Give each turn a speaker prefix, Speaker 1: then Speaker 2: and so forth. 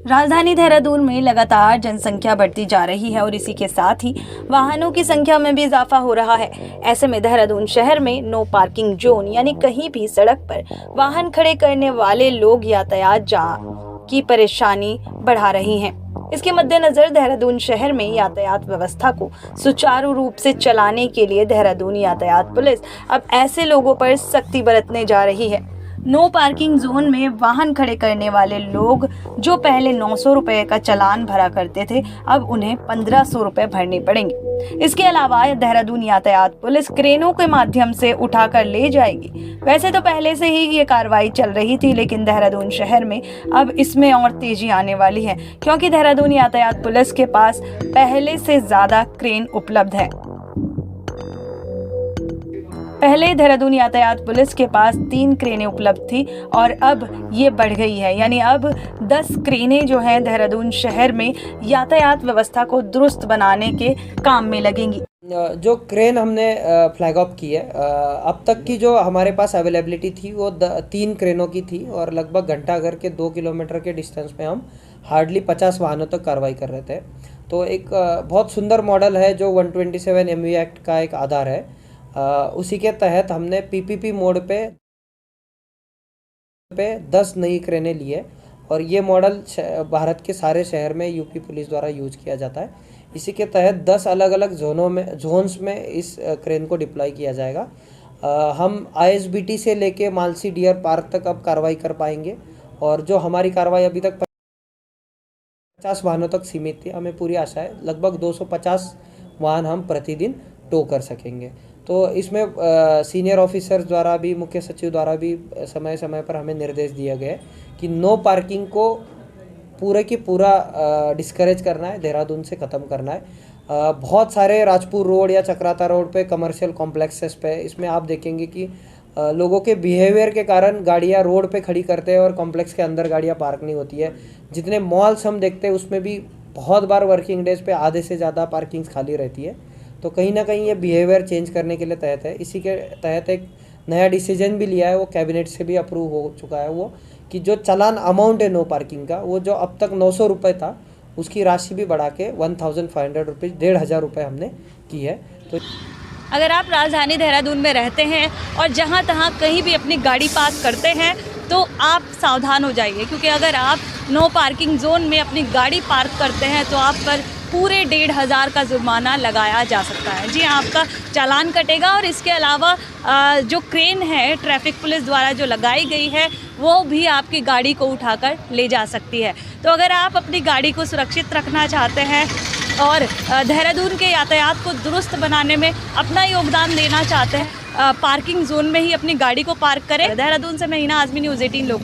Speaker 1: राजधानी देहरादून में लगातार जनसंख्या बढ़ती जा रही है और इसी के साथ ही वाहनों की संख्या में भी इजाफा हो रहा है। ऐसे में देहरादून शहर में नो पार्किंग जोन यानी कहीं भी सड़क पर वाहन खड़े करने वाले लोग यातायात जाम की परेशानी बढ़ा रही हैं। इसके मद्देनजर देहरादून शहर में यातायात व्यवस्था को सुचारू रूप से चलाने के लिए देहरादून यातायात पुलिस अब ऐसे लोगों पर सख्ती बरतने जा रही है। नो पार्किंग जोन में वाहन खड़े करने वाले लोग जो पहले 900 रुपए का चालान भरा करते थे, अब उन्हें 1500 रुपए भरने पड़ेंगे। इसके अलावा देहरादून यातायात पुलिस क्रेनों के माध्यम से उठाकर ले जाएगी। वैसे तो पहले से ही ये कार्रवाई चल रही थी, लेकिन देहरादून शहर में अब इसमें और तेजी आने वाली है, क्योंकि देहरादून यातायात पुलिस के पास पहले से ज्यादा क्रेन उपलब्ध है। पहले देहरादून यातायात पुलिस के पास 3 क्रेनें उपलब्ध थी और अब ये बढ़ गई है, यानी अब 10 क्रेनें जो हैं देहरादून शहर में यातायात व्यवस्था को दुरुस्त बनाने के काम में लगेंगी।
Speaker 2: जो क्रेन हमने फ्लैग ऑफ की है, अब तक की जो हमारे पास अवेलेबिलिटी थी वो 3 क्रेनों की थी और लगभग घंटाघर के 2 किलोमीटर के डिस्टेंस पे हम हार्डली 50 वाहनों तक कार्रवाई कर रहे थे। तो एक बहुत सुंदर मॉडल है जो 127 MV एक्ट का एक आधार है। उसी के तहत हमने PPP मोड पे 10 नई क्रेनें ली है और ये मॉडल भारत के सारे शहर में यूपी पुलिस द्वारा यूज किया जाता है। इसी के तहत 10 अलग अलग जोन्स में इस क्रेन को डिप्लॉय किया जाएगा। हम ISBT से लेके मालसी डियर पार्क तक अब कार्रवाई कर पाएंगे और जो हमारी कार्रवाई अभी तक 50 वाहनों तक सीमित थी, हमें पूरी आशा है लगभग 250 वाहन हम प्रतिदिन टो कर सकेंगे। तो इसमें सीनियर ऑफिसर्स द्वारा भी, मुख्य सचिव द्वारा भी समय समय पर हमें निर्देश दिया गया है कि नो पार्किंग को पूरे की पूरा डिस्करेज करना है, देहरादून से ख़त्म करना है। बहुत सारे राजपुर रोड या चक्राता रोड पे, कमर्शियल कॉम्प्लेक्सेस पे, इसमें आप देखेंगे कि लोगों के बिहेवियर के कारण गाड़ियाँ रोड पे खड़ी करते हैं और कॉम्प्लेक्स के अंदर गाड़ियाँ पार्क नहीं होती है। जितने मॉल्स हम देखते हैं उसमें भी बहुत बार वर्किंग डेज पे आधे से ज़्यादा पार्किंग्स खाली रहती है। तो कहीं ना कहीं ये बिहेवियर चेंज करने के लिए तहत है। इसी के तहत एक नया डिसीजन भी लिया है, वो कैबिनेट से भी अप्रूव हो चुका है, वो कि जो चालान अमाउंट है नो पार्किंग का, वो जो अब तक 900 रुपये था उसकी राशि भी बढ़ा के 1500 रुपीज़, 1500 रुपये हमने की है। तो
Speaker 1: अगर आप राजधानी देहरादून में रहते हैं और जहां तहां कहीं भी अपनी गाड़ी पार्क करते हैं तो आप सावधान हो जाइए, क्योंकि अगर आप नो पार्किंग जोन में अपनी गाड़ी पार्क करते हैं तो आप पर पूरे 1500 का जुर्माना लगाया जा सकता है। जी, आपका चालान कटेगा और इसके अलावा जो क्रेन है ट्रैफिक पुलिस द्वारा जो लगाई गई है वो भी आपकी गाड़ी को उठाकर ले जा सकती है। तो अगर आप अपनी गाड़ी को सुरक्षित रखना चाहते हैं और देहरादून के यातायात को दुरुस्त बनाने में अपना योगदान देना चाहते हैं, पार्किंग जोन में ही अपनी गाड़ी को पार्क करें। देहरादून से मैं हिना आज़मी, न्यूज़ 18 लोग।